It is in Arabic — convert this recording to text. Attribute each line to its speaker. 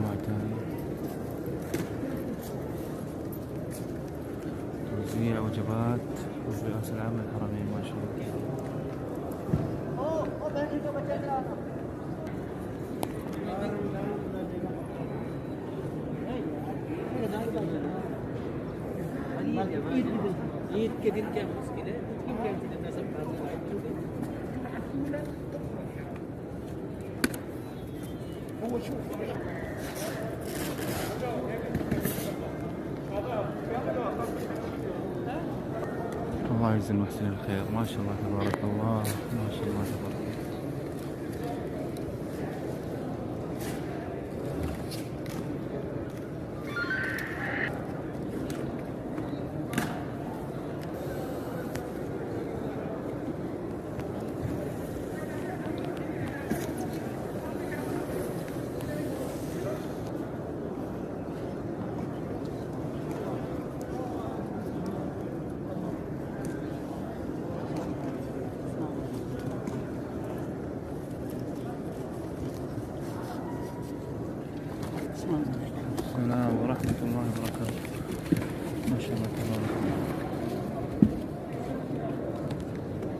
Speaker 1: معتاد. توزيع وجبات الرئاسة العامة للحرمين ما شاء الله.
Speaker 2: ईद के दिन क्या मुश्किल है, ईद के दिन सब
Speaker 1: الله يجزي المحسنين الخير. ما شاء الله تبارك الله، ما شاء الله تبارك الله. السلام ورحمة الله وبركاته. ما شاء الله تبارك الله.